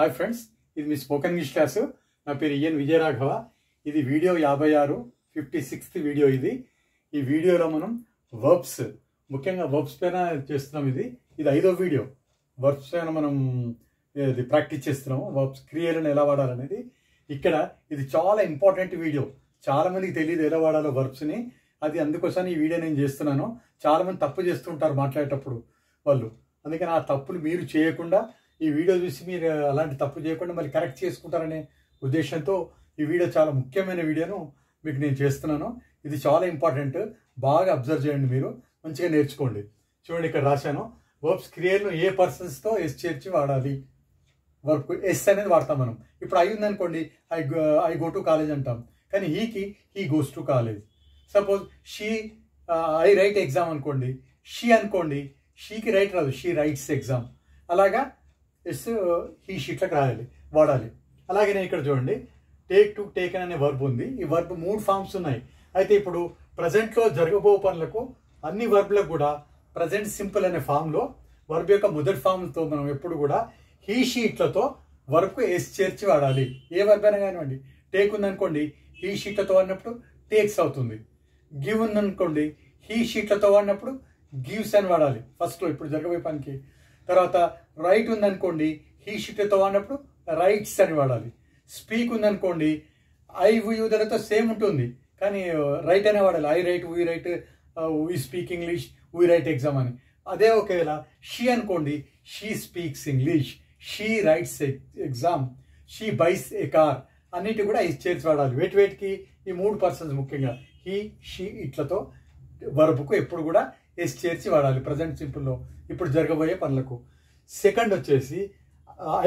Hi friends, ఇది మీ spoken English class. నా పేరు ఈఎన్ విజయరాఘవ. ఇది వీడియో 56 56th వీడియో. ఈ వీడియోలో మనం వర్బ్స్, ముఖ్యంగా వర్బ్స్ పైన చేస్తున్నాం. ఇది 5వ వీడియో. వర్బ్స్ పైన మనం ఇది ప్రాక్టీస్ చేస్తున్నాము. వర్బ్స్ క్రియలను ఎలా వాడాలనేది. ఇక్కడ ఇది చాలా ఇంపార్టెంట్ వీడియో. చాలా మందికి తెలియదు ఎలా వాడాలో వర్బ్స్ని. అది అందుకోసం ఈ వీడియో నేను చేస్తున్నాను. చాలా మంది తప్పు చేస్తుంటారు మాట్లాడేటప్పుడు వాళ్ళు. అందుకని ఆ తప్పులు మీరు చేయకుండా, ఈ వీడియో చూసి మీరు అలాంటి తప్పు చేయకుండా మళ్ళీ కరెక్ట్ చేసుకుంటారనే ఉద్దేశంతో ఈ వీడియో, చాలా ముఖ్యమైన వీడియోను మీకు నేను చేస్తున్నాను. ఇది చాలా ఇంపార్టెంట్. బాగా అబ్జర్వ్ చేయండి, మీరు మంచిగా నేర్చుకోండి. చూడండి, ఇక్కడ రాశాను. వర్బ్స్ క్రియలను ఏ పర్సన్స్తో ఎస్ చేర్చి వాడాలి. వర్బ్ ఎస్ అనేది వాడతాం మనం. ఇప్పుడు అయి ఉందనుకోండి, ఐ గో టు కాలేజ్ అంటాం. కానీ he goes to college. Suppose I right exam అనుకోండి, షీ అనుకోండి, షీకి రైట్ రాదు, షీ రైట్స్ ఎగ్జామ్. అలాగా ఎస్ హీ షీట్లకు వాడాలి. అలాగే నేను ఇక్కడ చూడండి, టేక్ టు టేకెన్ అనే వర్బ్ ఉంది. ఈ వర్బ్ 3 ఫామ్స్ ఉన్నాయి. అయితే ఇప్పుడు ప్రజెంట్లో జరగబో పనులకు అన్ని వర్బ్లకు కూడా ప్రజెంట్ సింపుల్ అనే ఫామ్లో వర్బ్ యొక్క మొదటి ఫామ్తో మనం ఎప్పుడు కూడా హీ షీట్లతో వర్బ్కు ఎస్ చేర్చి వాడాలి. ఏ వర్బ్ అయినా కానివ్వండి. టేక్ ఉందనుకోండి, హీ షీట్లతో వాడినప్పుడు టేక్స్ అవుతుంది. గివ్ ఉందనుకోండి, హీ షీట్లతో వాడినప్పుడు గివ్స్ అని వాడాలి ఫస్ట్లో, ఇప్పుడు జరగబోయే పనికి. తర్వాత రైట్ ఉందనుకోండి, హీ షీట్లతో వాడినప్పుడు రైట్స్ అని వాడాలి. స్పీక్ ఉందనుకోండి, ఐ యూదలతో సేమ్ ఉంటుంది, కానీ రైట్ అనే వాడాలి. I write, we write, we speak English, we write exam అని. అదే ఒకవేళ షీ అనుకోండి, she speaks English, she writes exam, she buys a car. అన్నిటి కూడా ఎస్ చేర్చి వాడాలి. వేటికి? ఈ 3 పర్సన్స్ ముఖ్యంగా హీ, షీ ఇట్లతో వర్బ్కు ఎప్పుడు కూడా ఎస్ చేర్చి వాడాలి ప్రజెంట్ సింపుల్లో, ఇప్పుడు జరగబోయే పనులకు. సెకండ్ వచ్చేసి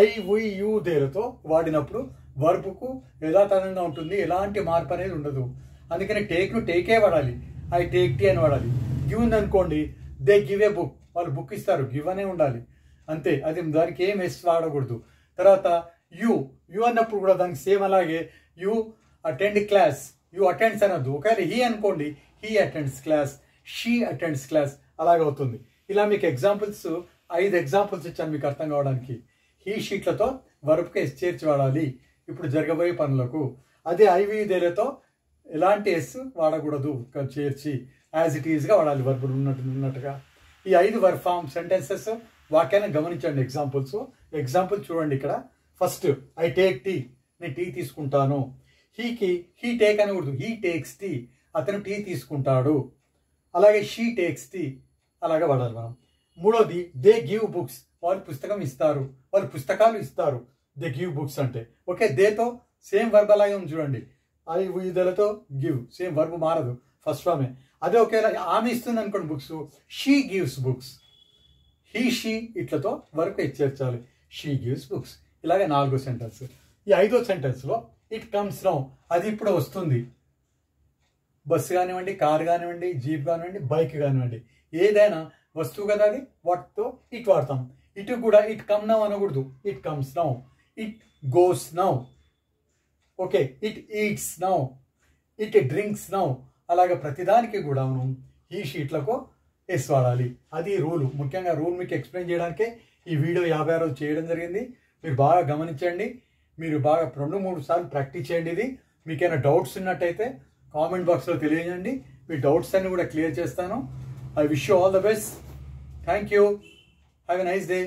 ఐ, వీ, యూ, దేలతో వాడినప్పుడు వర్బ్కు యథాతథంగా ఉంటుంది, ఎలాంటి మార్పు అనేది ఉండదు. అందుకని టేక్ను టేకే వాడాలి, ఐ టేక్ టీ అని వాడాలి. గివ్ ఉందనుకోండి, దే గివ్ ఏ బుక్, వాళ్ళు బుక్ ఇస్తారు, గివ్ అనే ఉండాలి అంతే. అది దానికి ఏం ఎస్ వాడకూడదు. తర్వాత యూ అన్నప్పుడు కూడా దానికి సేమ్ అలాగే, you attend class, you attends అనొద్దు. ఒకవేళ హీ అనుకోండి, he attends class, she attends class, అలాగవుతుంది. ఇలా మీకు ఎగ్జాంపుల్స్ 5 ఎగ్జాంపుల్స్ ఇచ్చాను మీకు అర్థం కావడానికి. హీ షీట్లతో వర్బ్కి ఎస్ చేర్చి వాడాలి ఇప్పుడు జరగబోయే పనులకు. అదే ఐవీదేలతో ఎలాంటి ఎస్ వాడకూడదు, చేర్చి యాజ్ ఇట్ ఈజ్గా వాడాలి వర్బ్ ఉన్నట్టుగా. ఈ 5 వర్బ్ ఫామ్ సెంటెన్సెస్ వాక్యాన్ని గమనించండి. ఎగ్జాంపుల్ చూడండి. ఇక్కడ ఫస్ట్, ఐ టేక్ టీ, నేను టీ తీసుకుంటాను. హీ టేక్ అనకూడదు, హీ టేక్స్ టీ, అతను టీ తీసుకుంటాడు. అలాగే షీ టేక్స్ టీ, అలాగే వాడాలి మనం. మూడోది, దే గివ్ బుక్స్, వాళ్ళు పుస్తకం ఇస్తారు, వాళ్ళు పుస్తకాలు ఇస్తారు. దే గివ్ బుక్స్ అంటే ఓకే, దేతో సేమ్ వర్బ్ అలాగే ఉంది చూడండి. ఐ వీదలతో గివ్, సేమ్ వర్బ్ మారదు, ఫస్ట్ ఫామే. అదే ఒకేలా ఆమె ఇస్తుంది అనుకోండి books, she gives books. He, she ఇట్లతో వర్బ్ చేర్చాలి, షీ గివ్స్ బుక్స్. ఇలాగే 4వ సెంటెన్స్. ఈ 5వ సెంటెన్స్లో ఇట్ కమ్స్ నౌ, అది ఇప్పుడు వస్తుంది. బస్సు కానివ్వండి, కార్ కానివ్వండి, జీప్ కానివ్వండి, బైక్ కానివ్వండి, ఏదైనా వస్తువు కదా, అది వాటితో ఇట్ వాడతాం. ఇటు కూడా ఇట్ కమ్ నౌ అనకూడదు, it comes now, it goes now, okay, it eats now, it drinks now. అలాగే ప్రతిదానికి కూడా మనం ఈ షీట్లకు ఎస్ వాడాలి. అది రూలు. ముఖ్యంగా రూల్ మీకు ఎక్స్ప్లెయిన్ చేయడానికే ఈ వీడియో 56 చేయడం జరిగింది. మీరు బాగా గమనించండి, మీరు బాగా 2-3 సార్లు ప్రాక్టీస్ చేయండి. ఇది మీకైనా డౌట్స్ ఉన్నట్టయితే కామెంట్ బాక్స్లో తెలియజేయండి. మీ డౌట్స్ అన్ని కూడా క్లియర్ చేస్తాను. I wish you all the best. Thank you. Have a nice day.